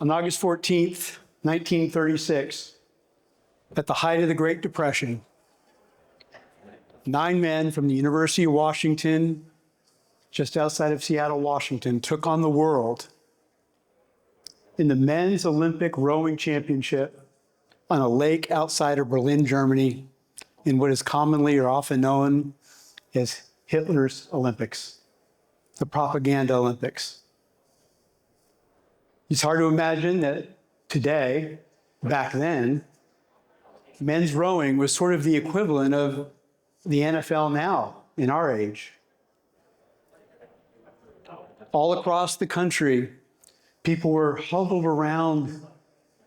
On August 14th, 1936, at the height of the Great Depression, 9 men from the University of Washington, just outside of Seattle, Washington, took on the world in the men's Olympic rowing championship on a lake outside of Berlin, Germany, in what is commonly or often known as Hitler's Olympics, the propaganda Olympics. It's hard to imagine that today, back then, men's rowing was sort of the equivalent of the NFL now in our age. All across the country, people were huddled around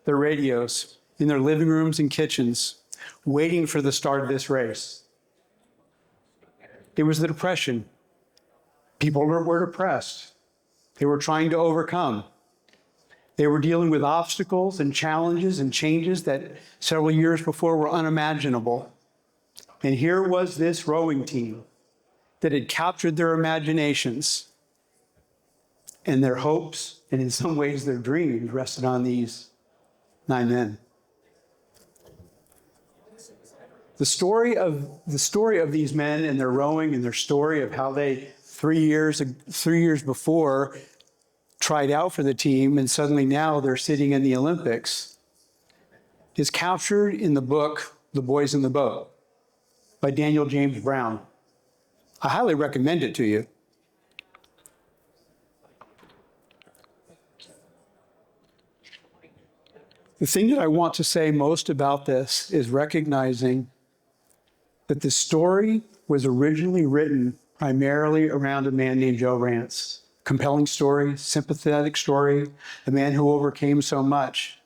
their radios in their living rooms and kitchens, waiting for the start of this race. It was the Depression. People were depressed. They were trying to overcome. They were dealing with obstacles and challenges and changes that several years before were unimaginable. And here was this rowing team that had captured their imaginations, and their hopes, and in some ways their dreams, rested on these 9 men. The story of these men and their rowing, and their story of how they 3 years before tried out for the team, and suddenly now they're sitting in the Olympics, is captured in the book The Boys in the Boat by Daniel James Brown. I highly recommend it to you. The thing that I want to say most about this is recognizing that the story was originally written primarily around a man named Joe Rance. Compelling story, sympathetic story, a man who overcame so much.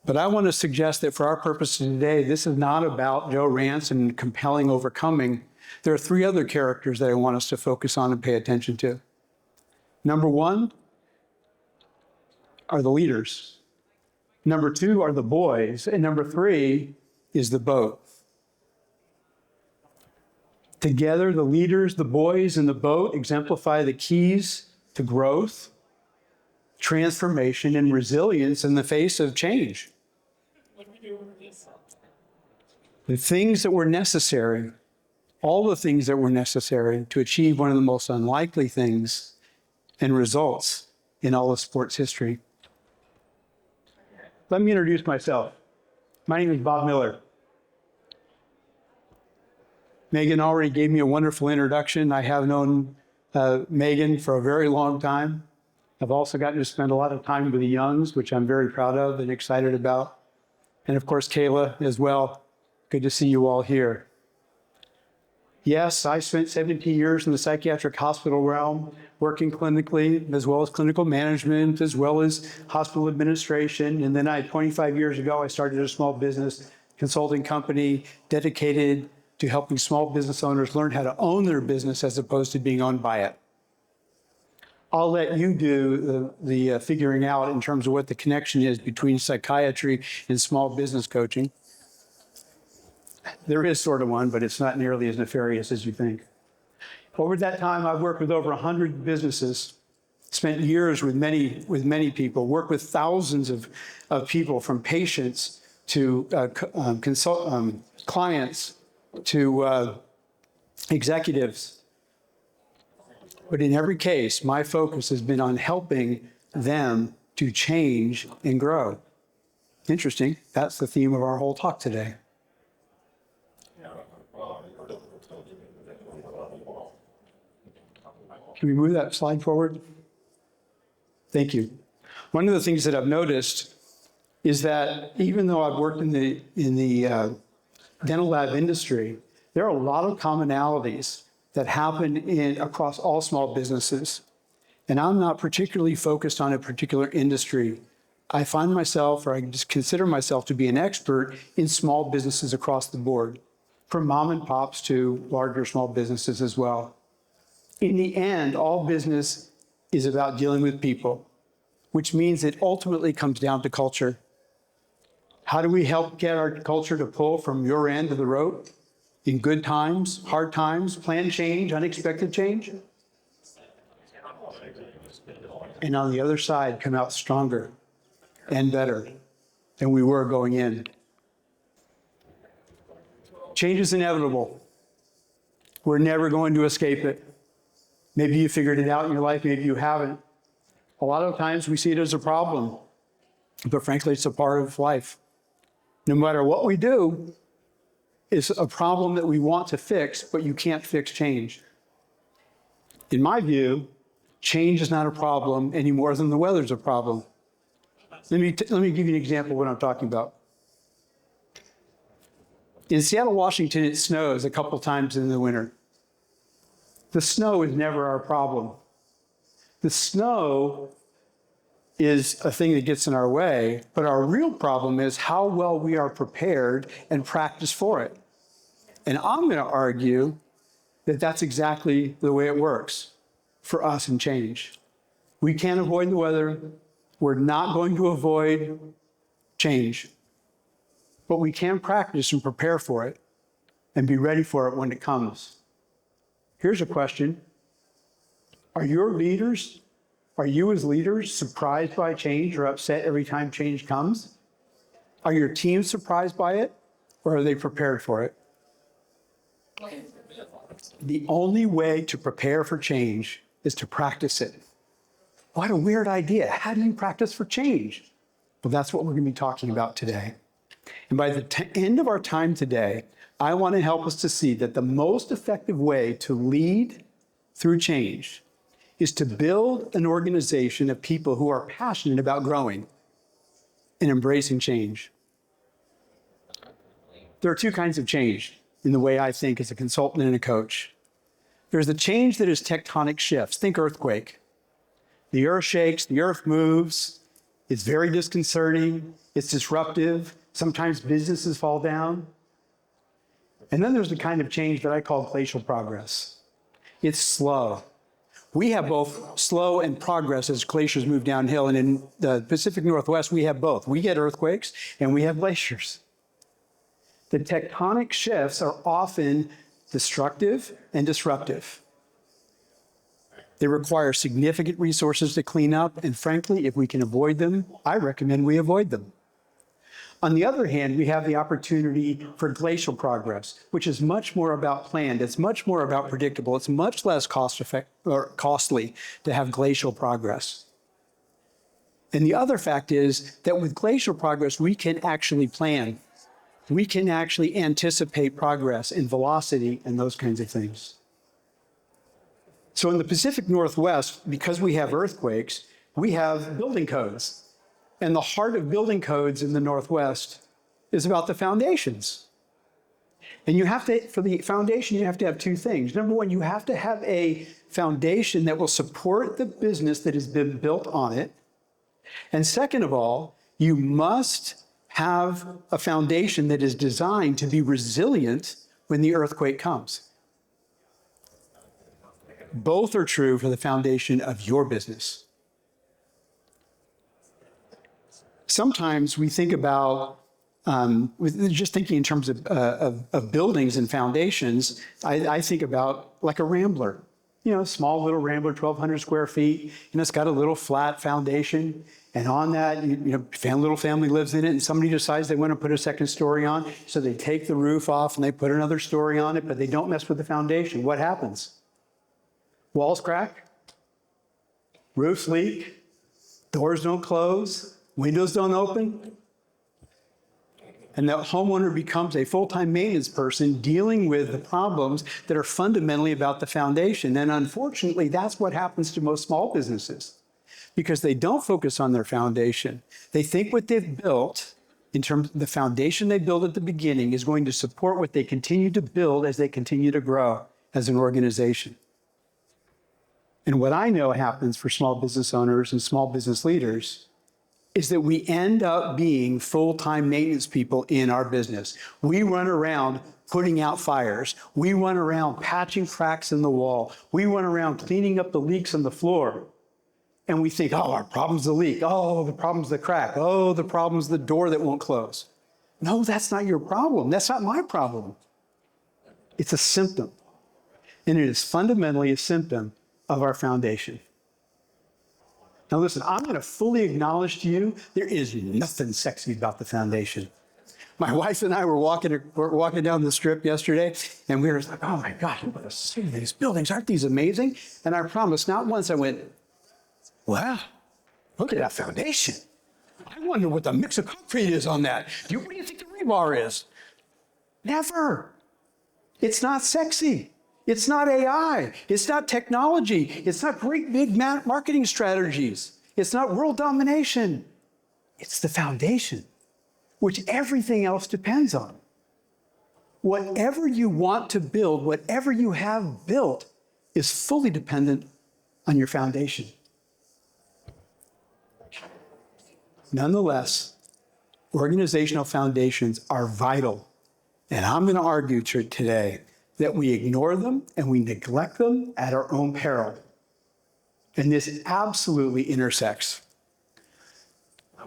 But I want to suggest that for our purposes today, this is not about Joe Rance and compelling overcoming. There are 3 other characters that I want us to focus on and pay attention to. Number 1 are the leaders. Number 2 are the boys. And number 3 is the boat. Together, the leaders, the boys, and the boat exemplify the keys to growth, transformation, and resilience in the face of change. The things that were necessary, all the things that were necessary to achieve one of the most unlikely things and results in all of sports history. Let me introduce myself. My name is Bob Miller. Megan already gave me a wonderful introduction. I have known Megan for a very long time. I've also gotten to spend a lot of time with the Youngs, which I'm very proud of and excited about. And of course, Kayla as well. Good to see you all here. Yes, I spent 17 years in the psychiatric hospital realm, working clinically, as well as clinical management, as well as hospital administration. And then 25 years ago, I started a small business consulting company dedicated to helping small business owners learn how to own their business as opposed to being owned by it. I'll let you do the figuring out in terms of what the connection is between psychiatry and small business coaching. There is sort of one, but it's not nearly as nefarious as you think. Over that time, I've worked with over 100 businesses, spent years with many people, worked with thousands of people, from patients to clients to executives. But in every case, my focus has been on helping them to change and grow. Interesting. That's the theme of our whole talk today. Can we move that slide forward? Thank you. One of the things that I've noticed is that even though I've worked in the dental lab industry, there are a lot of commonalities that happen across all small businesses. And I'm not particularly focused on a particular industry. I find myself, or I just consider myself to be an expert in small businesses across the board, from mom and pops to larger small businesses as well. In the end, all business is about dealing with people, which means it ultimately comes down to culture. How do we help get our culture to pull from your end of the road in good times, hard times, planned change, unexpected change? and on the other side come out stronger and better than we were going in. Change is inevitable. We're never going to escape it. Maybe you figured it out in your life, maybe you haven't. A lot of times we see it as a problem, but frankly, it's a part of life. No matter what we do, it's a problem that we want to fix, but you can't fix change. In my view, change is not a problem any more than the weather's a problem. Let me give you an example of what I'm talking about. In Seattle, Washington, it snows a couple times in the winter. The snow is never our problem. The snow is a thing that gets in our way, but our real problem is how well we are prepared and practice for it. And I'm going to argue that that's exactly the way it works for us in change. We can't avoid the weather. We're not going to avoid change. But we can practice and prepare for it and be ready for it when it comes. Here's a question. Are you as leaders surprised by change or upset every time change comes? Are your teams surprised by it, or are they prepared for it? The only way to prepare for change is to practice it. What a weird idea. How do you practice for change? Well, that's what we're going to be talking about today. And by the end of our time today, I want to help us to see that the most effective way to lead through change is to build an organization of people who are passionate about growing and embracing change. There are two kinds of change in the way I think as a consultant and a coach. There's the change that is tectonic shifts. Think earthquake. The earth shakes, the earth moves. It's very disconcerting. It's disruptive. Sometimes businesses fall down. And then there's the kind of change that I call glacial progress. It's slow. We have both slow and progress as glaciers move downhill. And in the Pacific Northwest, we have both. We get earthquakes and we have glaciers. The tectonic shifts are often destructive and disruptive. They require significant resources to clean up, and frankly, if we can avoid them, I recommend we avoid them. On the other hand, we have the opportunity for glacial progress, which is much more about planned. It's much more about predictable. It's much less costly to have glacial progress. And the other fact is that with glacial progress, we can actually plan. We can actually anticipate progress in velocity and those kinds of things. So in the Pacific Northwest, because we have earthquakes, we have building codes. And the heart of building codes in the Northwest is about the foundations. And for the foundation, you have to have two things. Number one, you have to have a foundation that will support the business that has been built on it. And second of all, you must have a foundation that is designed to be resilient when the earthquake comes. Both are true for the foundation of your business. Sometimes we think about, just thinking in terms of buildings and foundations, I think about like a Rambler. You know, a small little Rambler, 1,200 square feet, and it's got a little flat foundation. And on that, little family lives in it, and somebody decides they want to put a second story on. So they take the roof off and they put another story on it, but they don't mess with the foundation. What happens? Walls crack, roofs leak, doors don't close, windows don't open. And that homeowner becomes a full-time maintenance person dealing with the problems that are fundamentally about the foundation. And unfortunately, that's what happens to most small businesses because they don't focus on their foundation. They think what they've built, in terms of the foundation they built at the beginning, is going to support what they continue to build as they continue to grow as an organization. And what I know happens for small business owners and small business leaders is that we end up being full-time maintenance people in our business. We run around putting out fires. We run around patching cracks in the wall. We run around cleaning up the leaks on the floor. And we think, oh, our problem's the leak. Oh, the problem's the crack. Oh, the problem's the door that won't close. No, that's not your problem. That's not my problem. It's a symptom. And it is fundamentally a symptom of our foundation. Now listen, I'm going to fully acknowledge to you, there is nothing sexy about the foundation. My wife and I were walking down the strip yesterday, and we were like, oh my God, look at these buildings. Aren't these amazing? And I promise, not once I went, wow, look at that foundation. I wonder what the mix of concrete is on that. What do you think the rebar is? Never. It's not sexy. It's not AI. It's not technology. It's not great big marketing strategies. It's not world domination. It's the foundation, which everything else depends on. Whatever you want to build, whatever you have built, is fully dependent on your foundation. Nonetheless, organizational foundations are vital. And I'm going to argue today that we ignore them and we neglect them at our own peril. And this absolutely intersects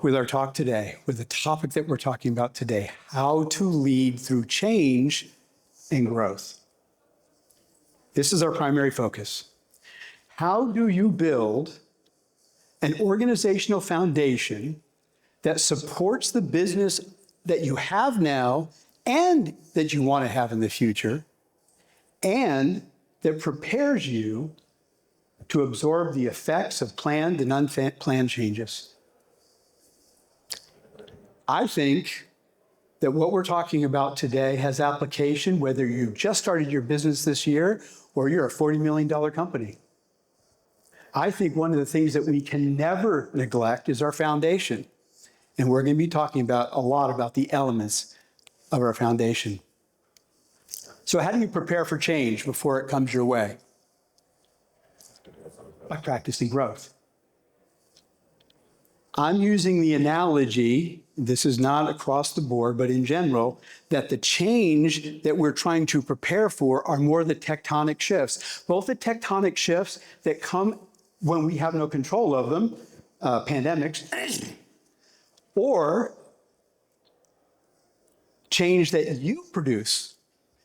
with our talk today, with the topic that we're talking about today, how to lead through change and growth. This is our primary focus. How do you build an organizational foundation that supports the business that you have now and that you want to have in the future, and that prepares you to absorb the effects of planned and unplanned changes? I think that what we're talking about today has application whether you just started your business this year or you're a $40 million company. I think one of the things that we can never neglect is our foundation. And we're going to be talking about a lot about the elements of our foundation. So how do you prepare for change before it comes your way? By practicing growth. I'm using the analogy, this is not across the board, but in general, that the change that we're trying to prepare for are more the tectonic shifts. Both the tectonic shifts that come when we have no control of them, pandemics, or change that you produce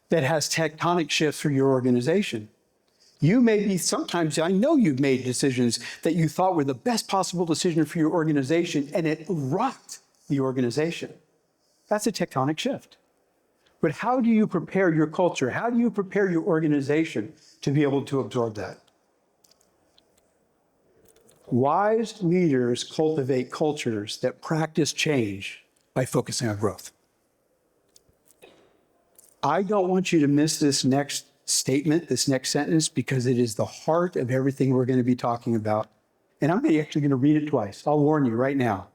that has tectonic shifts for your organization. You may be, sometimes I know you've made decisions that you thought were the best possible decision for your organization, and it rocked the organization. That's a tectonic shift. But how do you prepare your culture? How do you prepare your organization to be able to absorb that? Wise leaders cultivate cultures that practice change by focusing on growth. I don't want you to miss this next statement, this next sentence, because it is the heart of everything we're going to be talking about. And I'm actually going to read it twice. I'll warn you right now.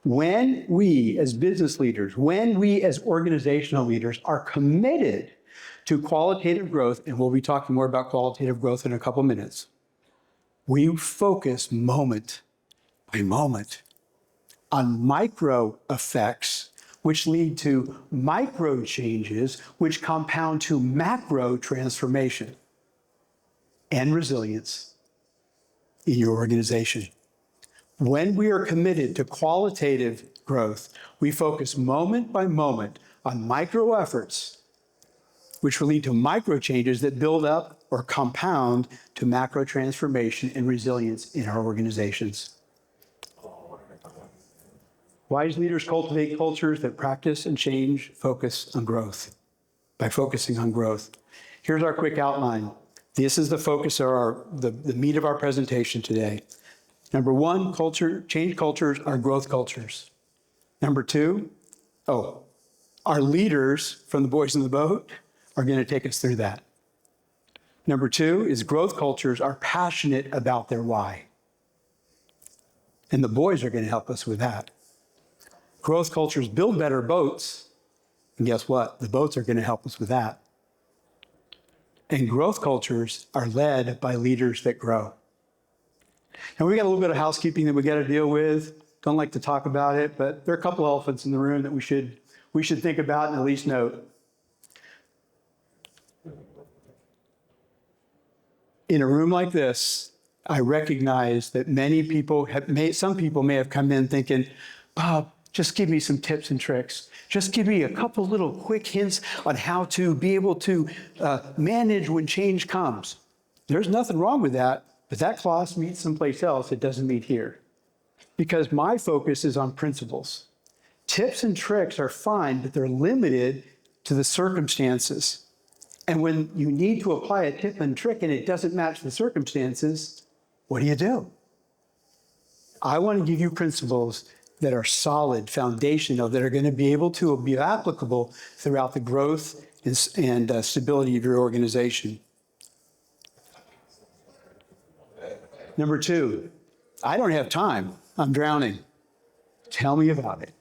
When we as business leaders, when we as organizational leaders are committed to qualitative growth, and we'll be talking more about qualitative growth in a couple minutes, we focus moment by moment on micro effects which lead to micro changes, which compound to macro transformation and resilience in your organization. When we are committed to qualitative growth, we focus moment by moment on micro efforts, which will lead to micro changes that build up or compound to macro transformation and resilience in our organizations. Wise leaders cultivate cultures that practice and change focus on growth. By focusing on growth. Here's our quick outline. This is the focus of the meat of our presentation today. Number one, change cultures are growth cultures. Number two, our leaders from the Boys in the Boat are going to take us through that. Number two is growth cultures are passionate about their why. And the boys are going to help us with that. Growth cultures build better boats, and guess what? The boats are going to help us with that. And growth cultures are led by leaders that grow. And we got a little bit of housekeeping that we got to deal with. Don't like to talk about it, but there are a couple elephants in the room that we should think about and at least note. In a room like this, I recognize that some people may have come in thinking, Bob, just give me some tips and tricks. Just give me a couple little quick hints on how to be able to manage when change comes. There's nothing wrong with that. But that class meets someplace else, it doesn't meet here. Because my focus is on principles. Tips and tricks are fine, but they're limited to the circumstances. And when you need to apply a tip and trick and it doesn't match the circumstances, what do? I want to give you principles that are solid, foundational, that are going to be able to be applicable throughout the growth and stability of your organization. Number 2, I don't have time. I'm drowning. Tell me about it.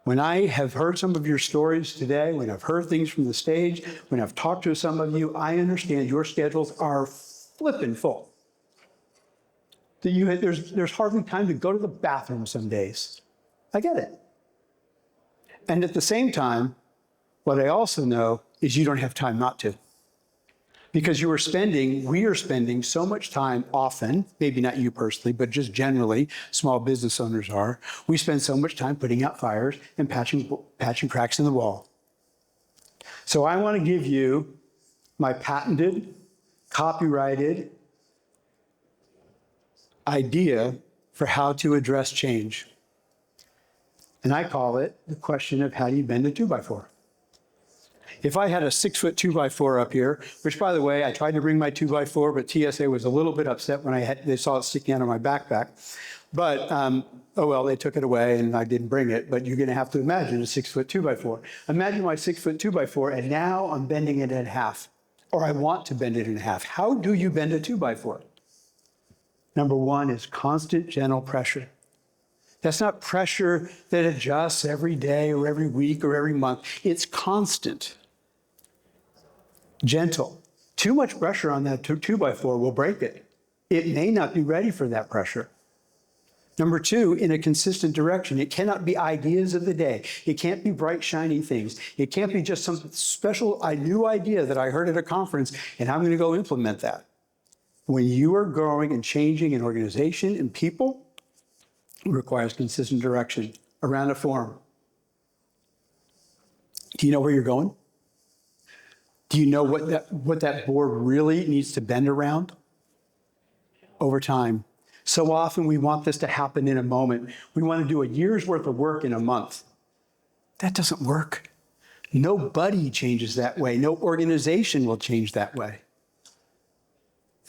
When I have heard some of your stories today, when I've heard things from the stage, when I've talked to some of you, I understand your schedules are flippin' full. There's hardly time to go to the bathroom some days. I get it. And at the same time, what I also know is you don't have time not to. Because we are spending so much time often, maybe not you personally, but just generally, small business owners are, we spend so much time putting out fires and patching cracks in the wall. So I want to give you my patented, copyrighted idea for how to address change. And I call it the question of how do you bend a 2x4? If I had a 6-foot 2x4 up here, which by the way, I tried to bring my 2x4, but TSA was a little bit upset when they saw it sticking out of my backpack. But, oh well, they took it away and I didn't bring it, but you're gonna have to imagine a 6-foot 2x4. Imagine my 6-foot 2x4 and now I'm bending it in half, or I want to bend it in half. How do you bend a 2x4? Number 1 is constant gentle pressure. That's not pressure that adjusts every day or every week or every month. It's constant. Gentle. Too much pressure on that 2x4 will break it. It may not be ready for that pressure. Number 2, in a consistent direction. It cannot be ideas of the day. It can't be bright, shiny things. It can't be just some special new idea that I heard at a conference and I'm going to go implement that. When you are growing and changing an organization and people, it requires consistent direction around a form. Do you know where you're going? Do you know what that board really needs to bend around? Over time. So often we want this to happen in a moment. We want to do a year's worth of work in a month. That doesn't work. Nobody changes that way. No organization will change that way.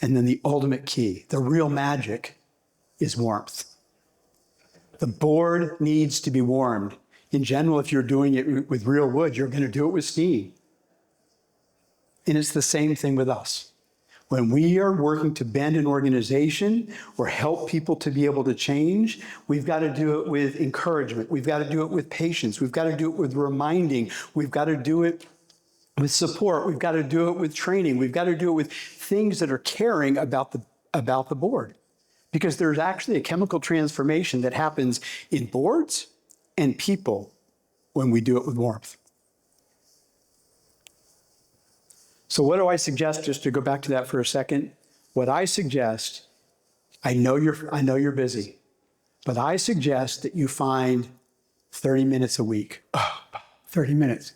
And then the ultimate key, the real magic, is warmth. The board needs to be warmed. In general, if you're doing it with real wood, you're going to do it with steam. And it's the same thing with us. When we are working to bend an organization or help people to be able to change, we've got to do it with encouragement. We've got to do it with patience. We've got to do it with reminding. We've got to do it with support. We've got to do it with training. We've got to do it with things that are caring about the board. Because there's actually a chemical transformation that happens in boards and people when we do it with warmth. So what do I suggest, just to go back to that for a second? What I suggest, I know you're busy, but I suggest that you find 30 minutes a week. 30 minutes.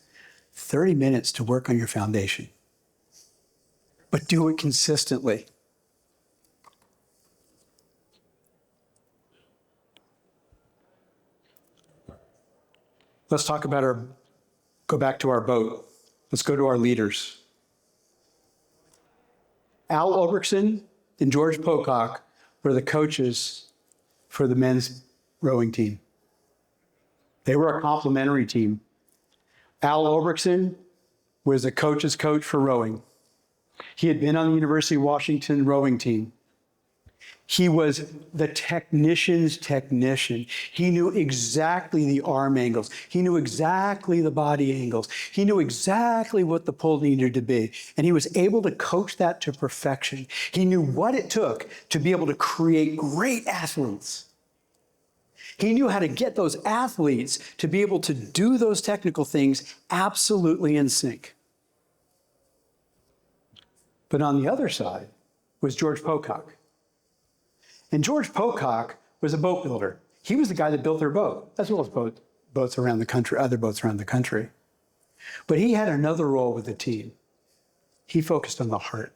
30 minutes to work on your foundation. But do it consistently. Let's talk about go back to our boat. Let's go to our leaders. Al Ulrichsen and George Pocock were the coaches for the men's rowing team. They were a complementary team. Al Ulrichsen was a coach's coach for rowing. He had been on the University of Washington rowing team. He was the technician's technician. He knew exactly the arm angles. He knew exactly the body angles. He knew exactly what the pull needed to be. And he was able to coach that to perfection. He knew what it took to be able to create great athletes. He knew how to get those athletes to be able to do those technical things absolutely in sync. But on the other side was George Pocock. And George Pocock was a boat builder. He was the guy that built their boat, as well as boats around the country, other boats around the country. But he had another role with the team. He focused on the heart.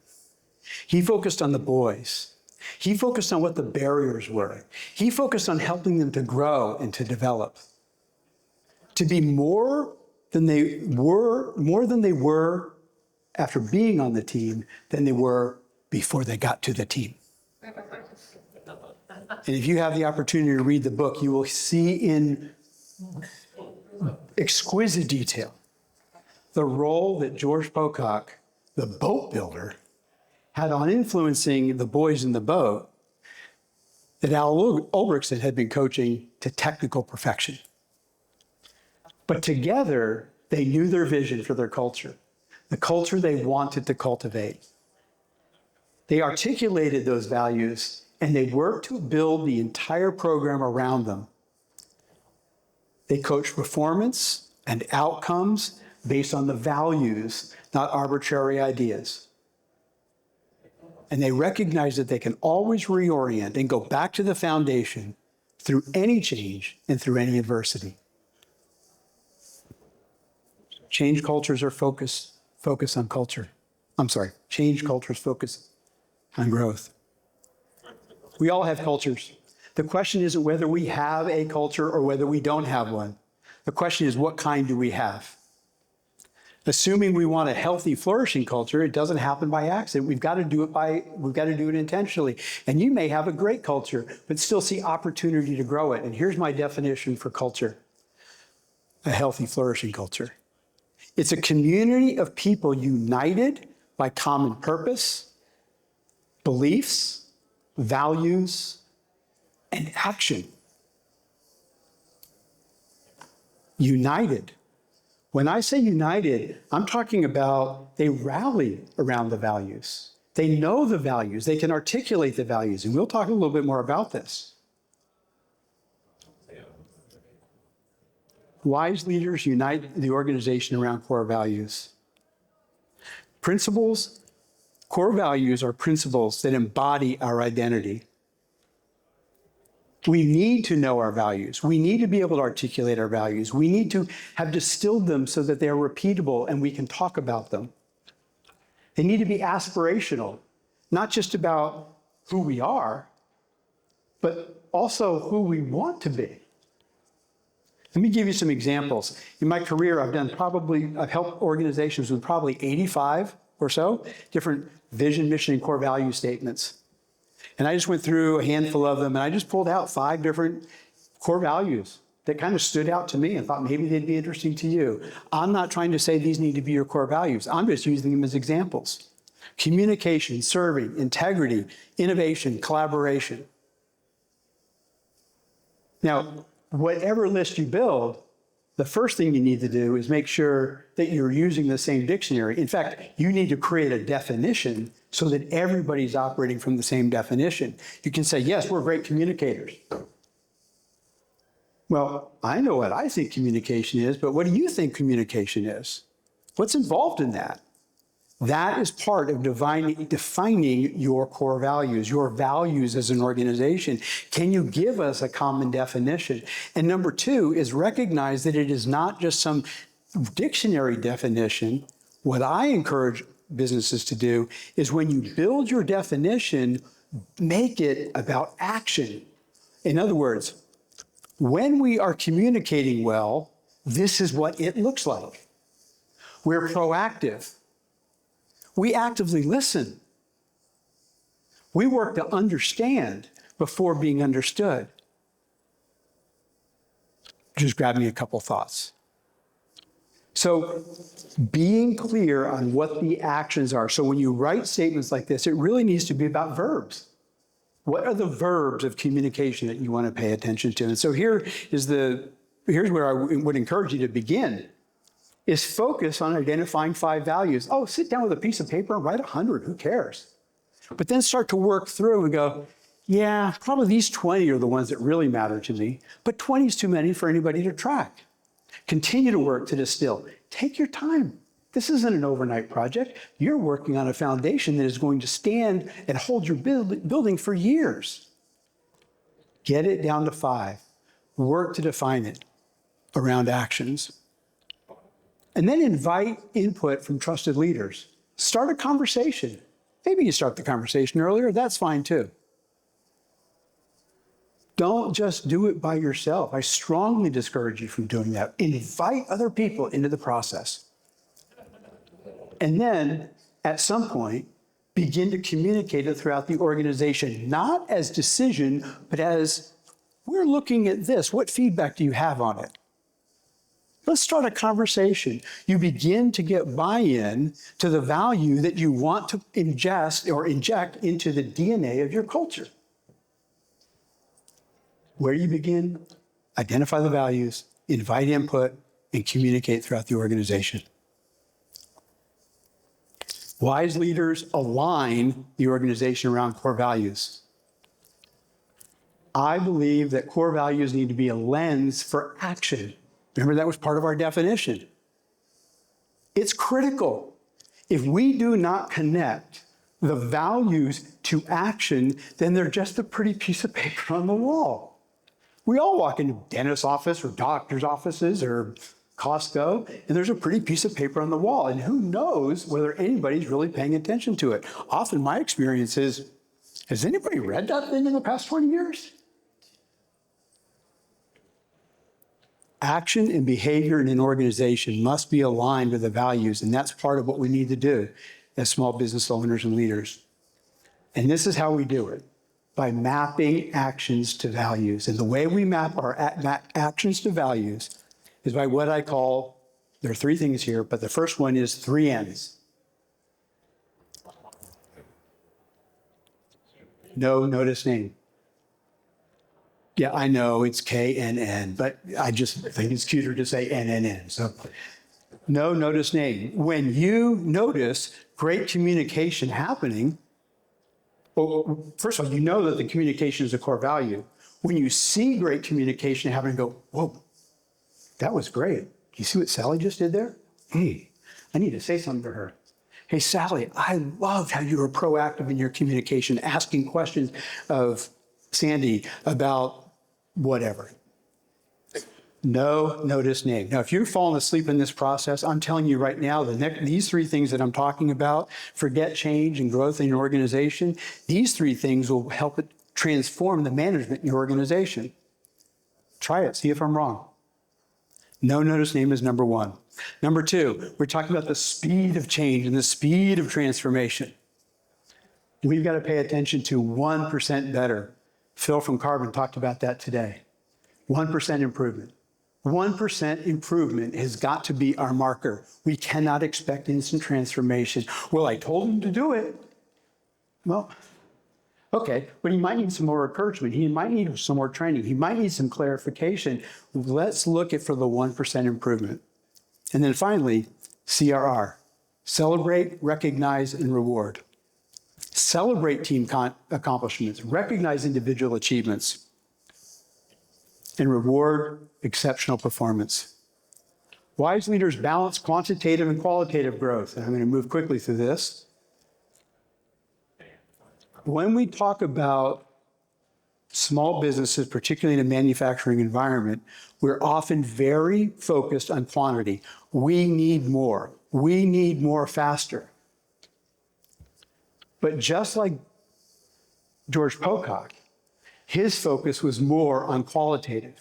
He focused on the boys. He focused on what the barriers were. He focused on helping them to grow and to develop, to be more than they were after being on the team than they were before they got to the team. And if you have the opportunity to read the book, you will see in exquisite detail the role that George Pocock, the boat builder, had on influencing the boys in the boat that Al Ulbrichson had been coaching to technical perfection. But together, they knew their vision for their culture, the culture they wanted to cultivate. They articulated those values, and they worked to build the entire program around them. They coached performance and outcomes based on the values, not arbitrary ideas. And they recognize that they can always reorient and go back to the foundation through any change and through any adversity. Change cultures are focus on culture. Change cultures focus on growth. We all have cultures. The question isn't whether we have a culture or whether we don't have one. The question is, what kind do we have? Assuming we want a healthy, flourishing culture, it doesn't happen by accident. We've got to do it intentionally. And you may have a great culture, but still see opportunity to grow it. And here's my definition for culture: a healthy, flourishing culture. It's a community of people united by common purpose, beliefs, values, and action. United. When I say united, I'm talking about they rally around the values. They know the values. They can articulate the values. And we'll talk a little bit more about this. Wise leaders unite the organization around core values. Principles, core values are principles that embody our identity. We need to know our values. We need to be able to articulate our values. We need to have distilled them so that they're repeatable and we can talk about them. They need to be aspirational, not just about who we are, but also who we want to be. Let me give you some examples. In my career, I've helped organizations with probably 85 or so different vision, mission, and core value statements. And I just went through a handful of them, and I just pulled out 5 different core values that kind of stood out to me and thought maybe they'd be interesting to you. I'm not trying to say these need to be your core values. I'm just using them as examples. Communication, serving, integrity, innovation, collaboration. Now, whatever list you build, the first thing you need to do is make sure that you're using the same dictionary. In fact, you need to create a definition so that everybody's operating from the same definition. You can say, yes, we're great communicators. Well, I know what I think communication is, but what do you think communication is? What's involved in that? That is part of defining your core values as an organization. Can you give us a common definition? And number 2 is recognize that it is not just some dictionary definition. What I encourage businesses to do is when you build your definition, make it about action. In other words, when we are communicating well, this is what it looks like. We're proactive. We actively listen. We work to understand before being understood. Just grab me a couple thoughts. So being clear on what the actions are. So when you write statements like this, it really needs to be about verbs. What are the verbs of communication that you want to pay attention to? And so here's where I would encourage you to begin, is focus on identifying 5 values. Oh, sit down with a piece of paper and write 100, who cares? But then start to work through and go, yeah, probably these 20 are the ones that really matter to me, but 20 is too many for anybody to track. Continue to work to distill. Take your time. This isn't an overnight project. You're working on a foundation that is going to stand and hold your building for years. Get it down to 5. Work to define it around actions. And then invite input from trusted leaders. Start a conversation. Maybe you start the conversation earlier, that's fine too. Don't just do it by yourself. I strongly discourage you from doing that. Invite other people into the process. And then, at some point, begin to communicate it throughout the organization, not as decision, but as, we're looking at this. What feedback do you have on it? Let's start a conversation. You begin to get buy-in to the value that you want to ingest or inject into the DNA of your culture. Where do you begin? Identify the values, invite input, and communicate throughout the organization. Wise leaders align the organization around core values. I believe that core values need to be a lens for action. Remember, that was part of our definition. It's critical. If we do not connect the values to action, then they're just a pretty piece of paper on the wall. We all walk into a dentist's office or doctor's offices or Costco, and there's a pretty piece of paper on the wall, and who knows whether anybody's really paying attention to it. Often my experience is, has anybody read that thing in the past 20 years? Action and behavior in an organization must be aligned with the values, and that's part of what we need to do as small business owners and leaders. And this is how we do it, by mapping actions to values. And the way we map our actions to values is by what I call, there are three things here, but the first one is 3 N's. No, notice name. Yeah, I know it's KNN, but I just think it's cuter to say NNN. So, no, notice name. When you notice great communication happening, well, first of all, you know that the communication is a core value. When you see great communication happening, go, whoa, that was great. You see what Sally just did there? Hey, I need to say something to her. Hey, Sally, I love how you were proactive in your communication, asking questions of Sandy about whatever. No, notice name. Now, if you're falling asleep in this process, I'm telling you right now, these 3 things that I'm talking about, forget change and growth in your organization, these 3 things will help it transform the management in your organization. Try it, see if I'm wrong. No, notice name is number 1. Number 2, we're talking about the speed of change and the speed of transformation. We've got to pay attention to 1% better. Phil from Carbon talked about that today. 1% improvement. 1% improvement has got to be our marker. We cannot expect instant transformation. Well, I told him to do it. Well, okay, but he might need some more encouragement. He might need some more training. He might need some clarification. Let's look for the 1% improvement. And then finally, CRR. Celebrate, recognize, and reward. Celebrate team accomplishments, recognize individual achievements, and reward exceptional performance. Wise leaders balance quantitative and qualitative growth. And I'm going to move quickly through this. When we talk about small businesses, particularly in a manufacturing environment, we're often very focused on quantity. We need more. We need more faster. But just like George Pocock, his focus was more on qualitative.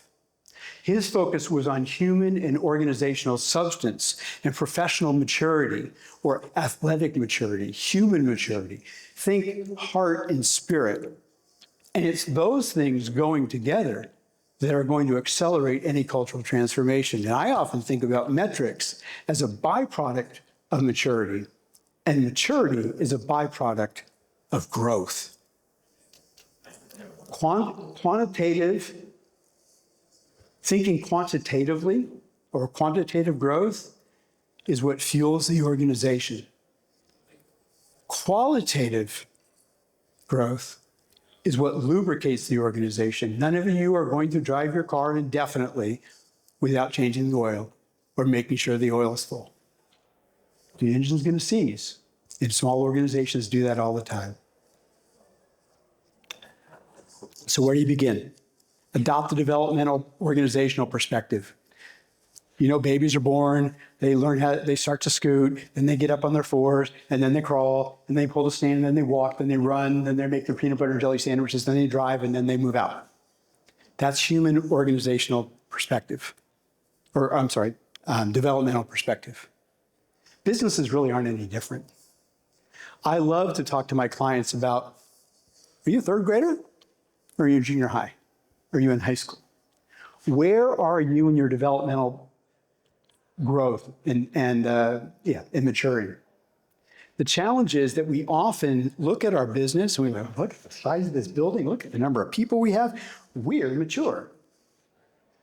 His focus was on human and organizational substance and professional maturity or athletic maturity, human maturity. Think heart and spirit. And it's those things going together that are going to accelerate any cultural transformation. And I often think about metrics as a byproduct of maturity. And maturity is a byproduct of growth. Quantitative, thinking quantitatively or quantitative growth is what fuels the organization. Qualitative growth is what lubricates the organization. None of you are going to drive your car indefinitely without changing the oil or making sure the oil is full. The engine's going to seize. And small organizations do that all the time. So where do you begin? Adopt the developmental organizational perspective. You know, babies are born, they learn how, they start to scoot, then they get up on their 4s, and then they crawl, and they pull the stand, and then they walk, then they run, then they make their peanut butter and jelly sandwiches, then they drive, and then they move out. That's human organizational perspective, or I'm sorry, developmental perspective. Businesses really aren't any different. I love to talk to my clients about, are you a third grader? Or are you in junior high? Are you in high school? Where are you in your developmental growth and maturing? The challenge is that we often look at our business and we go, look at the size of this building, look at the number of people we have. We're mature.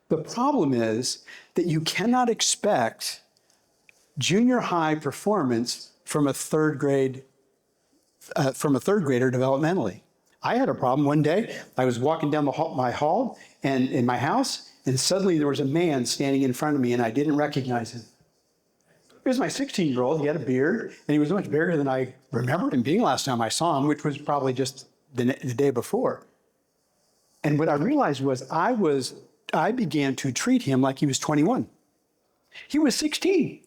The problem is that you cannot expect junior high performance from a third grader developmentally. I had a problem one day. I was walking down my hall and in my house, and suddenly there was a man standing in front of me, and I didn't recognize him. He was my 16-year-old. He had a beard, and he was much bigger than I remembered him being last time I saw him, which was probably just the day before. And what I realized was I began to treat him like he was 21. He was 16.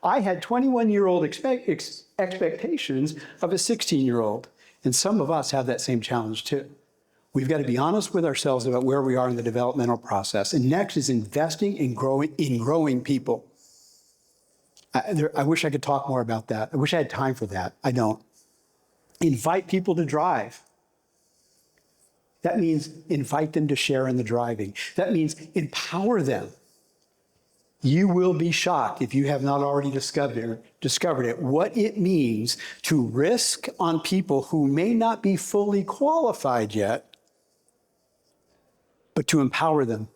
I had 21-year-old expectations of a 16-year-old. And some of us have that same challenge too. We've got to be honest with ourselves about where we are in the developmental process. And next is investing in growing people. I wish I could talk more about that. I wish I had time for that. I don't. Invite people to drive. That means invite them to share in the driving. That means empower them. You will be shocked if you have not already discovered it, what it means to risk on people who may not be fully qualified yet, but to empower them,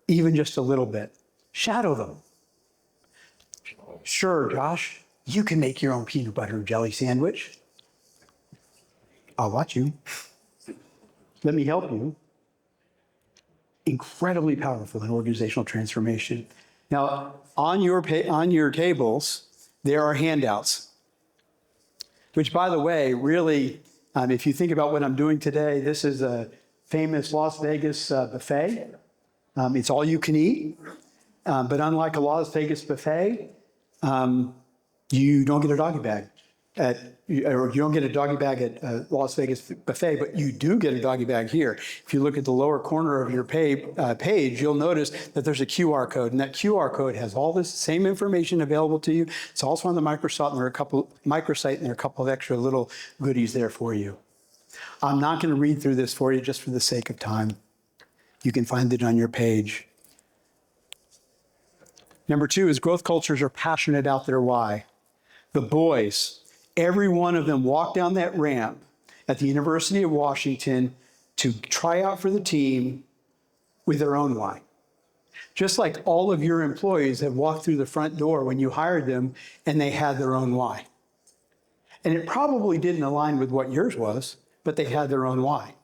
even just a little bit. Shadow them. Sure, Josh, you can make your own peanut butter and jelly sandwich. I'll watch you. Let me help you. Incredibly powerful in organizational transformation. Now, on your tables, there are handouts, which, by the way, really, if you think about what I'm doing today, this is a famous Las Vegas buffet. It's all you can eat, but unlike a Las Vegas buffet, you don't get a doggy bag or you don't get a doggy bag at a Las Vegas buffet, but you do get a doggy bag here. If you look at the lower corner of your page, you'll notice that there's a QR code, and that QR code has all this same information available to you. It's also on the microsite, and there are a couple of extra little goodies there for you. I'm not going to read through this for you just for the sake of time. You can find it on your page. Number 2 is growth cultures are passionate about their why. The boys, every one of them walked down that ramp at the University of Washington to try out for the team with their own why. Just like all of your employees have walked through the front door when you hired them and they had their own why. And it probably didn't align with what yours was, but they had their own why.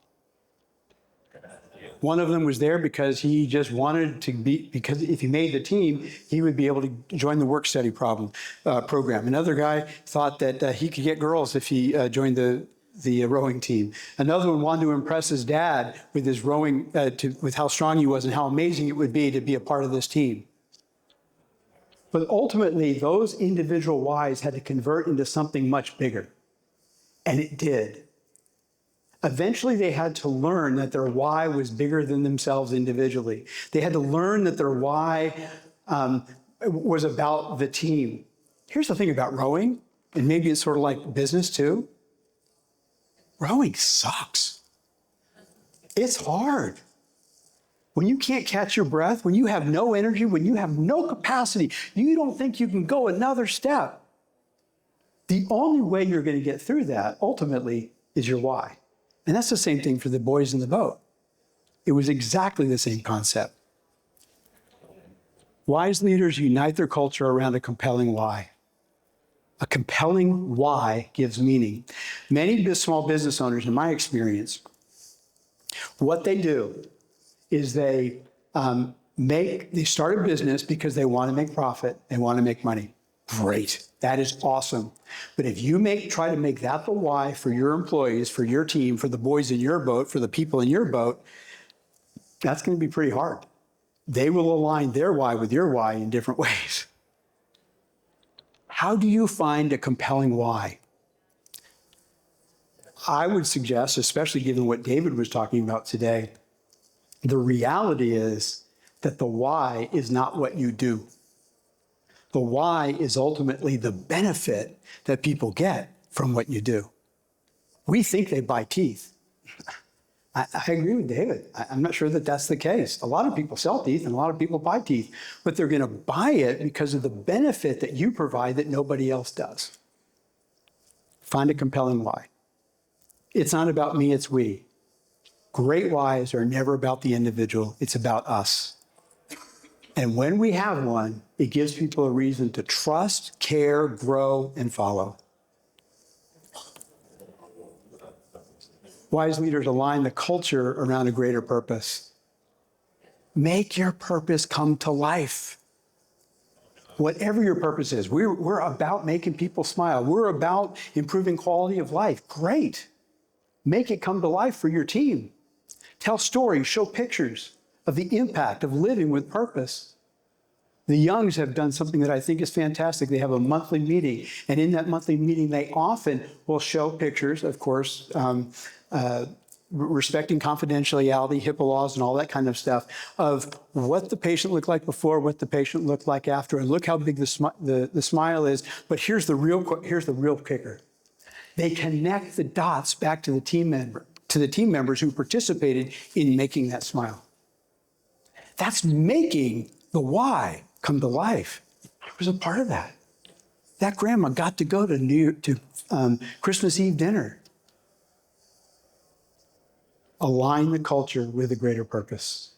One of them was there because he just wanted to be, because if he made the team, he would be able to join the work study program. Another guy thought that he could get girls if he joined the rowing team. Another one wanted to impress his dad with his rowing, with how strong he was and how amazing it would be to be a part of this team. But ultimately, those individual whys had to convert into something much bigger. And it did. Eventually, they had to learn that their why was bigger than themselves individually. They had to learn that their why was about the team. Here's the thing about rowing, and maybe it's sort of like business too. Rowing sucks. It's hard. When you can't catch your breath, when you have no energy, when you have no capacity, you don't think you can go another step. The only way you're going to get through that, ultimately, is your why. And that's the same thing for the boys in the boat. It was exactly the same concept. Wise leaders unite their culture around a compelling why. A compelling why gives meaning. Many small business owners, in my experience, what they do is they start a business because they want to make profit, they want to make money. Great. That is awesome. But if you try to make that the why for your employees, for your team, for the boys in your boat, for the people in your boat, that's going to be pretty hard. They will align their why with your why in different ways. How do you find a compelling why? I would suggest, especially given what David was talking about today, The reality is that the why is not what you do. The why is ultimately the benefit that people get from what you do. We think they buy teeth. I agree with David. I'm not sure that that's the case. A lot of people sell teeth and a lot of people buy teeth, but they're going to buy it because of the benefit that you provide that nobody else does. Find a compelling why. It's not about me, it's we. Great whys are never about the individual, it's about us. And when we have one, it gives people a reason to trust, care, grow, and follow. Wise leaders align the culture around a greater purpose. Make your purpose come to life. Whatever your purpose is, we're about making people smile. We're about improving quality of life. Great. Make it come to life for your team. Tell stories, show pictures of the impact of living with purpose. The Youngs have done something that I think is fantastic. They have a monthly meeting, and in that monthly meeting, they often will show pictures, of course, respecting confidentiality, HIPAA laws, and all that kind of stuff, of what the patient looked like before, what the patient looked like after, and look how big the smile is. But here's the real kicker. They connect the dots back to the team members who participated in making that smile. That's making the why come to life. I was a part of that. That grandma got to go to Christmas Eve dinner. Align the culture with a greater purpose.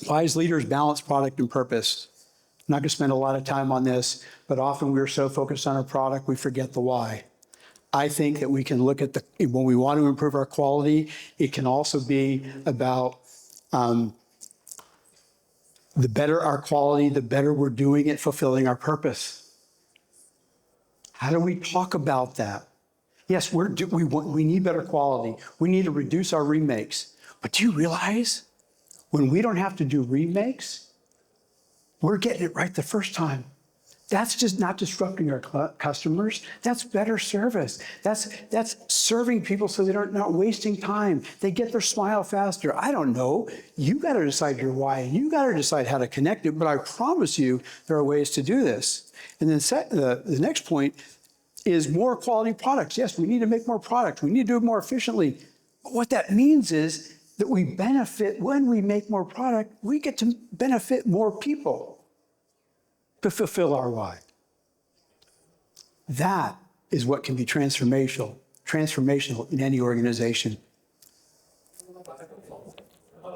Wise leaders balance product and purpose. I'm not going to spend a lot of time on this, but often we're so focused on our product, we forget the why. I think that we can look at when we want to improve our quality, it can also be about the better our quality, the better we're doing at fulfilling our purpose. How do we talk about that? Yes, we need better quality. We need to reduce our remakes. But do you realize when we don't have to do remakes, we're getting it right the first time. That's just not disrupting our customers. That's better service. That's serving people so they're not wasting time. They get their smile faster. I don't know. You got to decide your why, and you got to decide how to connect it. But I promise you, there are ways to do this. And then the next point is more quality products. Yes, we need to make more products. We need to do it more efficiently. But what that means is that we benefit when we make more product. We get to benefit more people to fulfill our why. That is what can be transformational in any organization.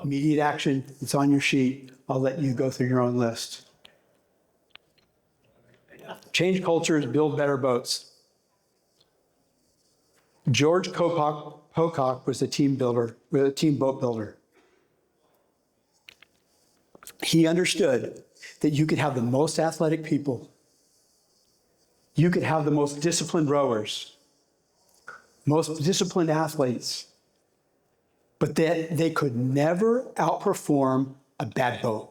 Immediate action, it's on your sheet. I'll let you go through your own list. Change cultures, build better boats. George Pocock was a team boat builder. He understood that you could have the most athletic people, you could have the most disciplined rowers, most disciplined athletes, but that they could never outperform a bad boat.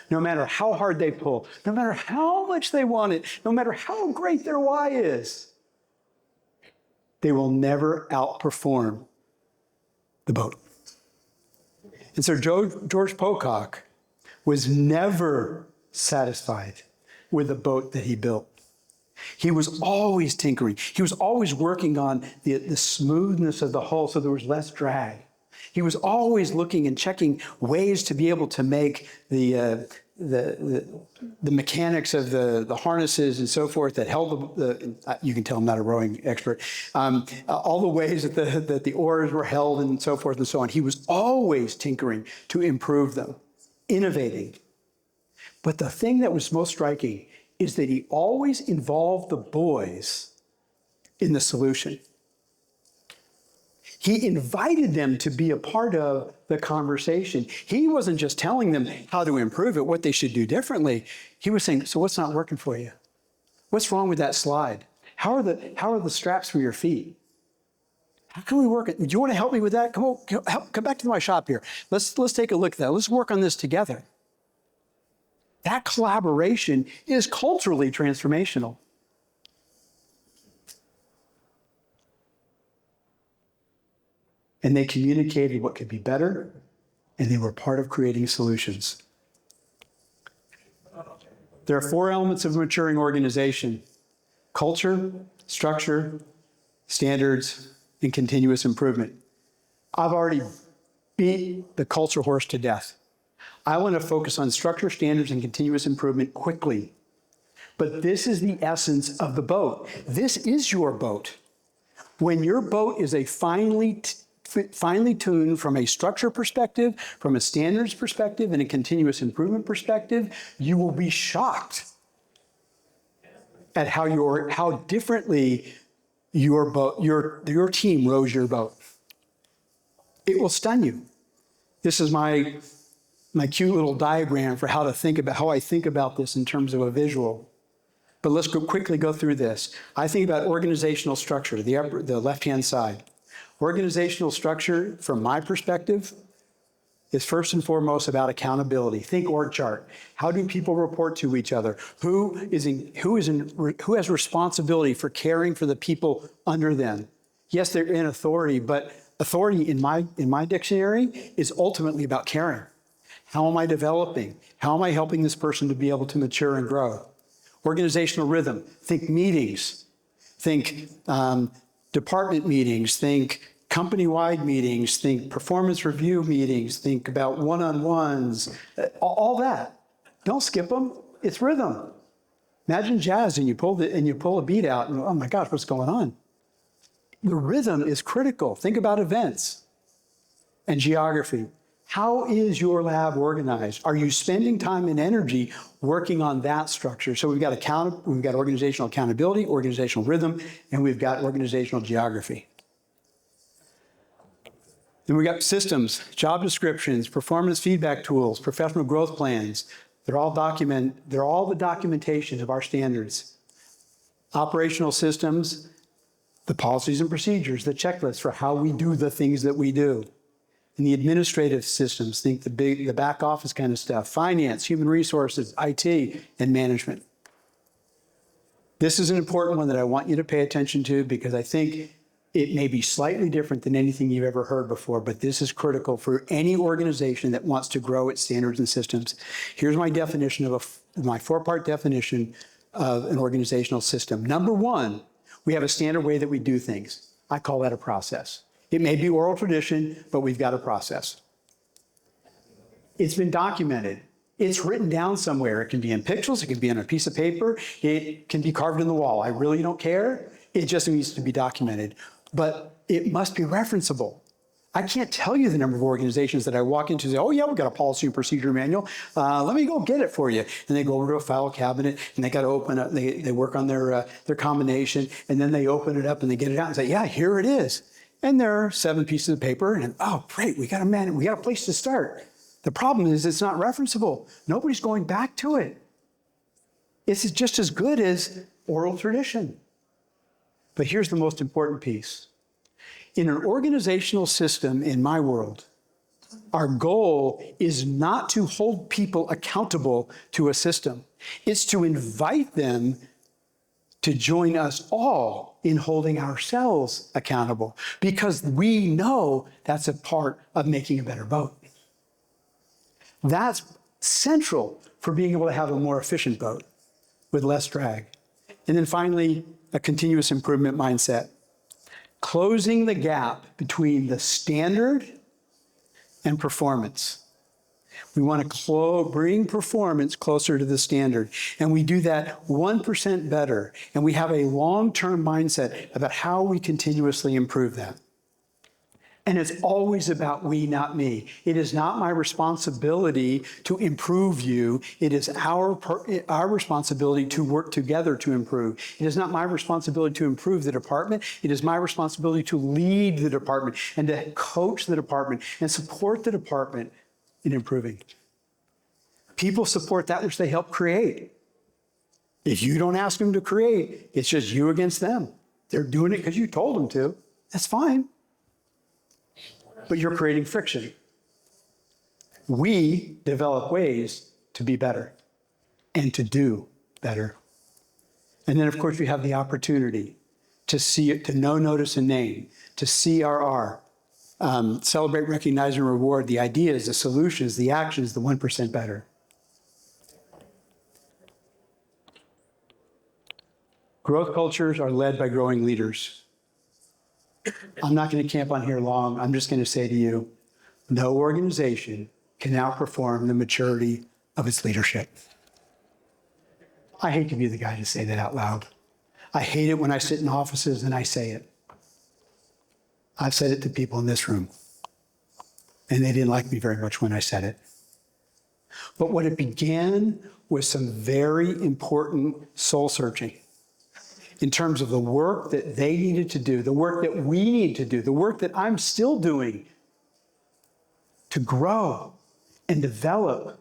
No matter how hard they pull, no matter how much they want it, no matter how great their why is, they will never outperform the boat. And so George Pocock was never satisfied with the boat that he built. He was always tinkering. He was always working on the smoothness of the hull so there was less drag. He was always looking and checking ways to be able to make the mechanics of the harnesses and so forth that held you can tell I'm not a rowing expert, all the ways that the oars were held and so forth and so on. He was always tinkering to improve them, innovating. But the thing that was most striking is that he always involved the boys in the solution. He invited them to be a part of the conversation. He wasn't just telling them how to improve it, what they should do differently. He was saying, so what's not working for you? What's wrong with that slide? How are the straps for your feet? How can we work it? Do you want to help me with that? Come back to my shop here. Let's take a look at that. Let's work on this together. That collaboration is culturally transformational. and they communicated what could be better, and they were part of creating solutions. There are 4 elements of a maturing organization: culture, structure, standards, and continuous improvement. I've already beat the culture horse to death. I want to focus on structure, standards, and continuous improvement quickly. But this is the essence of the boat. This is your boat. When your boat is a finely tuned from a structure perspective, from a standards perspective, and a continuous improvement perspective, you will be shocked at how differently your team rows your boat. It will stun you. This is my cute little diagram for how I think about this in terms of a visual. But let's quickly go through this. I think about organizational structure, the left-hand side. Organizational structure, from my perspective, is first and foremost about accountability. Think org chart. How do people report to each other? Who has responsibility for caring for the people under them? Yes, they're in authority, but authority in my dictionary is ultimately about caring. How am I developing? How am I helping this person to be able to mature and grow? Organizational rhythm. Think meetings. Think department meetings. Think company-wide meetings. Think performance review meetings. Think about one-on-ones. All that. Don't skip them. It's rhythm. Imagine jazz and you pull a beat out and oh my gosh, what's going on? The rhythm is critical. Think about events and geography. How is your lab organized? Are you spending time and energy working on that structure? So we've got organizational accountability, organizational rhythm, and we've got organizational geography. Then we've got systems, job descriptions, performance feedback tools, professional growth plans. They're all the documentation of our standards. Operational systems, the policies and procedures, the checklists for how we do the things that we do. And the administrative systems, think the back office kind of stuff, finance, human resources, IT, and management. This is an important one that I want you to pay attention to because I think it may be slightly different than anything you've ever heard before, but this is critical for any organization that wants to grow its standards and systems. Here's my definition my 4-part definition of an organizational system. Number 1, we have a standard way that we do things. I call that a process. It may be oral tradition, but we've got a process. It's been documented. It's written down somewhere. It can be in pixels. It can be on a piece of paper. It can be carved in the wall. I really don't care. It just needs to be documented. But it must be referenceable. I can't tell you the number of organizations that I walk into and say, oh yeah, we've got a policy and procedure manual. Let me go get it for you. And they go over to a file cabinet and they got to open up, they work on their combination and then they open it up and they get it out and say, yeah, here it is. And there are 7 pieces of paper and oh great, we got a place to start. The problem is it's not referenceable. Nobody's going back to it. It's just as good as oral tradition. But here's the most important piece. In an organizational system in my world, our goal is not to hold people accountable to a system. It's to invite them to join us all in holding ourselves accountable because we know that's a part of making a better boat. That's central for being able to have a more efficient boat with less drag. And then finally, a continuous improvement mindset. Closing the gap between the standard and performance. We want to bring performance closer to the standard. And we do that 1% better. And we have a long-term mindset about how we continuously improve that. And it's always about we, not me. It is not my responsibility to improve you. It is our responsibility to work together to improve. It is not my responsibility to improve the department. It is my responsibility to lead the department and to coach the department and support the department in improving. People support that which they help create. If you don't ask them to create, it's just you against them. They're doing it because you told them to. That's fine. But you're creating friction. We develop ways to be better and to do better. And then, of course, we have the opportunity to see it, to know, notice, and name, to CRR, Celebrate, recognize, and reward the ideas, the solutions, the actions, the 1% better. Growth cultures are led by growing leaders. I'm not going to camp on here long. I'm just going to say to you, no organization can outperform the maturity of its leadership. I hate to be the guy to say that out loud. I hate it when I sit in offices and I say it. I've said it to people in this room, and they didn't like me very much when I said it. But what it began was some very important soul searching in terms of the work that they needed to do, the work that we need to do, the work that I'm still doing to grow and develop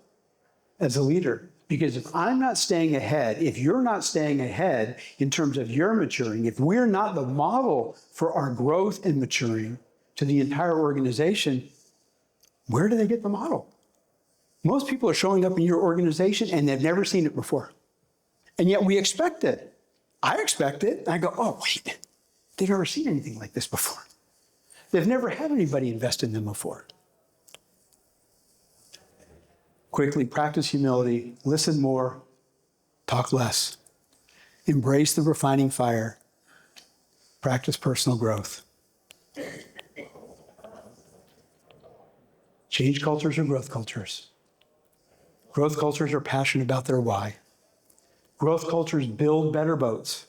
as a leader. Because if I'm not staying ahead, if you're not staying ahead in terms of your maturing, if we're not the model for our growth and maturing to the entire organization, where do they get the model? Most people are showing up in your organization and they've never seen it before. And yet we expect it. I expect it. And I go, oh, wait, they've never seen anything like this before. They've never had anybody invest in them before. Quickly, practice humility, listen more, talk less. Embrace the refining fire, practice personal growth. Change cultures or growth cultures. Growth cultures are passionate about their why. Growth cultures build better boats,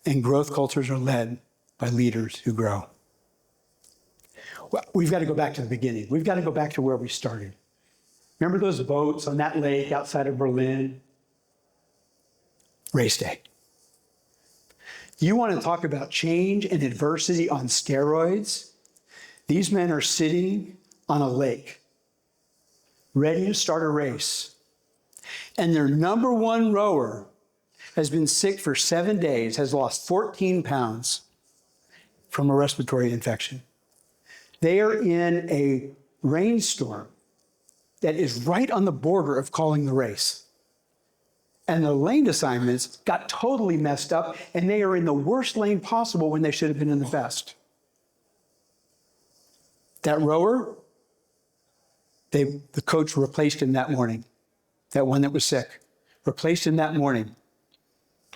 and growth cultures are led by leaders who grow. Well, we've got to go back to the beginning. We've got to go back to where we started. Remember those boats on that lake outside of Berlin? Race day. You want to talk about change and adversity on steroids? These men are sitting on a lake, ready to start a race. And their number one rower has been sick for 7 days, has lost 14 pounds from a respiratory infection. They are in a rainstorm that is right on the border of calling the race. And the lane assignments got totally messed up, and they are in the worst lane possible when they should have been in the best. That rower, the coach replaced him that morning. That one that was sick, replaced him that morning.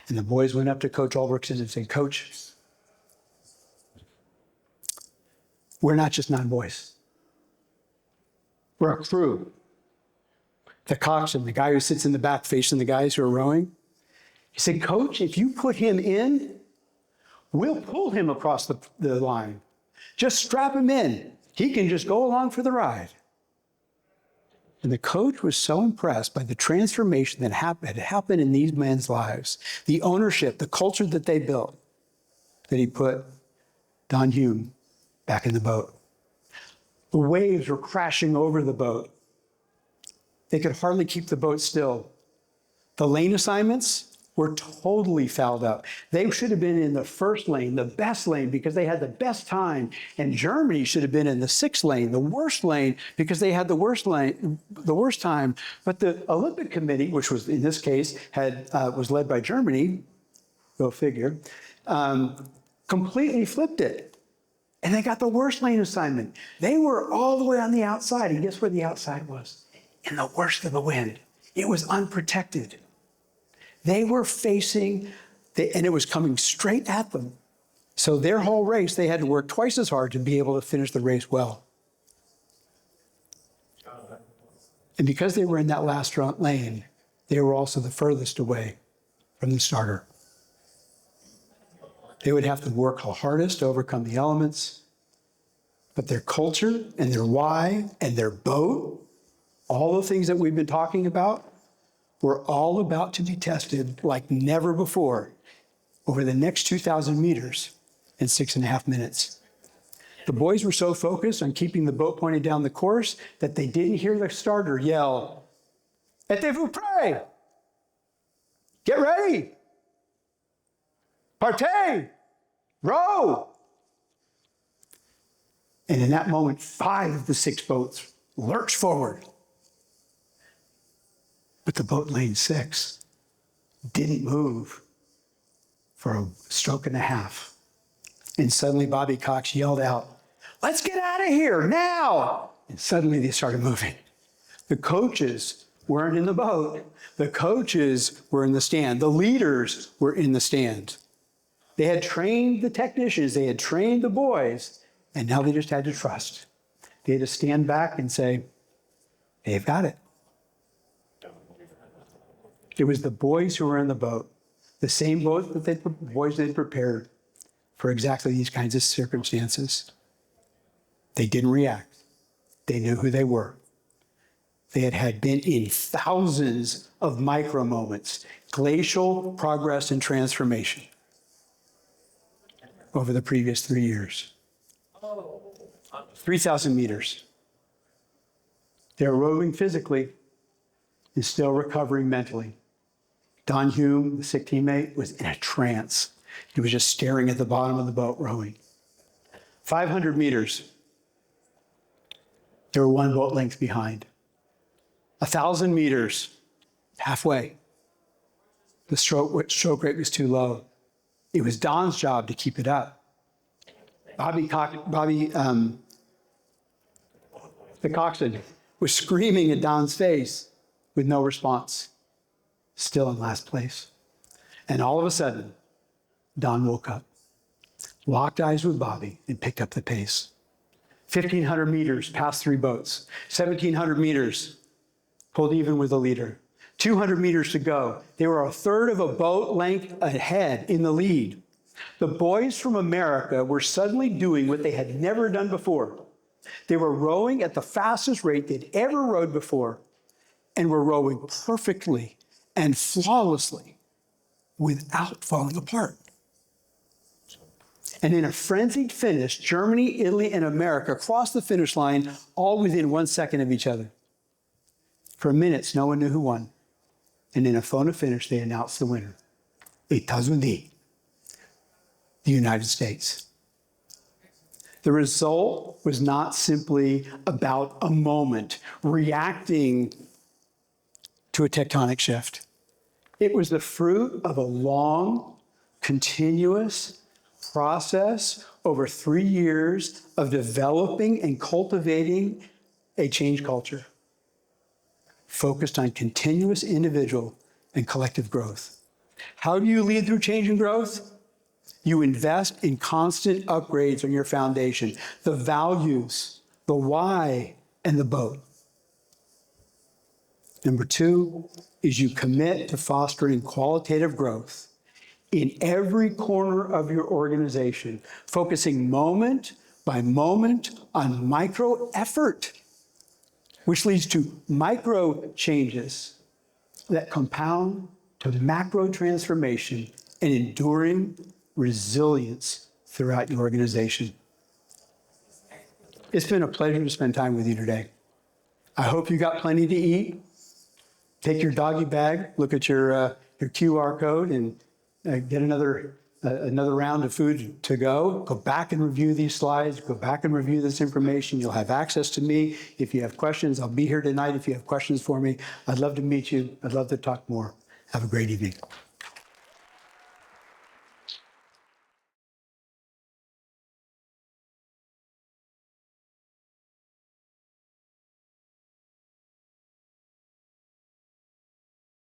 And the boys went up to Coach Ulrichsen and said, Coach, we're not just 9 boys. We're a crew. The coxswain, the guy who sits in the back facing the guys who are rowing, he said, Coach, if you put him in, we'll pull him across the line. Just strap him in. He can just go along for the ride. And the coach was so impressed by the transformation that had happened in these men's lives, the ownership, the culture that they built, that he put Don Hume back in the boat. The waves were crashing over the boat. They could hardly keep the boat still. The lane assignments were totally fouled up. They should have been in the first lane, the best lane, because they had the best time. And Germany should have been in the 6th lane, the worst lane, because they had the worst lane, the worst time. But the Olympic Committee, which was in this case was led by Germany, go figure, completely flipped it. And they got the worst lane assignment. They were all the way on the outside. And guess where the outside was? In the worst of the wind. It was unprotected. They were facing, and it was coming straight at them. So their whole race, they had to work twice as hard to be able to finish the race well. And because they were in that last front lane, they were also the furthest away from the starter. They would have to work the hardest to overcome the elements, but their culture and their why and their boat, all the things that we've been talking about, were all about to be tested like never before over the next 2,000 meters in 6.5 minutes. The boys were so focused on keeping the boat pointed down the course that they didn't hear the starter yell, "Êtes-vous prêts? Get ready! Partez! Row!" And in that moment, 5 of the 6 boats lurched forward. But the boat lane 6 didn't move for a stroke and a half. And suddenly Bobby Cox yelled out, Let's get out of here now. And suddenly they started moving. The coaches weren't in the boat. The coaches were in the stand. The leaders were in the stand. They had trained the technicians. They had trained the boys. And now they just had to trust. They had to stand back and say, they've got it. It was the boys who were in the boat, the same boat that the boys they'd prepared for exactly these kinds of circumstances. They didn't react. They knew who they were. They had been in thousands of micro moments, glacial progress and transformation over the previous 3 years. 3,000 meters. They're rowing physically and still recovering mentally. Don Hume, the sick teammate, was in a trance. He was just staring at the bottom of the boat rowing. 500 meters. They were one boat length behind. 1,000 meters, halfway. The stroke rate was too low. It was Don's job to keep it up. Bobby, the coxswain, was screaming at Don's face with no response, still in last place. And all of a sudden, Don woke up, locked eyes with Bobby, and picked up the pace. 1,500 meters past 3 boats. 1,700 meters, pulled even with the leader. 200 meters to go. They were a third of a boat length ahead in the lead. The boys from America were suddenly doing what they had never done before. They were rowing at the fastest rate they'd ever rowed before, and were rowing perfectly and flawlessly without falling apart. And in a frenzied finish, Germany, Italy, and America crossed the finish line all within 1 second of each other. For minutes, no one knew who won. And in a photo finish, they announced the winner. États-Unis, the United States. The result was not simply about a moment reacting to a tectonic shift. It was the fruit of a long, continuous process over 3 years of developing and cultivating a change culture focused on continuous individual and collective growth. How do you lead through change and growth? You invest in constant upgrades on your foundation, the values, the why, and the boat. Number 2 is you commit to fostering qualitative growth in every corner of your organization, focusing moment by moment on micro effort, which leads to micro changes that compound to macro transformation and enduring resilience throughout your organization. It's been a pleasure to spend time with you today. I hope you got plenty to eat. Take your doggy bag, look at your QR code, and get another round of food to go. Go back and review these slides. Go back and review this information. You'll have access to me. If you have questions, I'll be here tonight if you have questions for me. I'd love to meet you. I'd love to talk more. Have a great evening.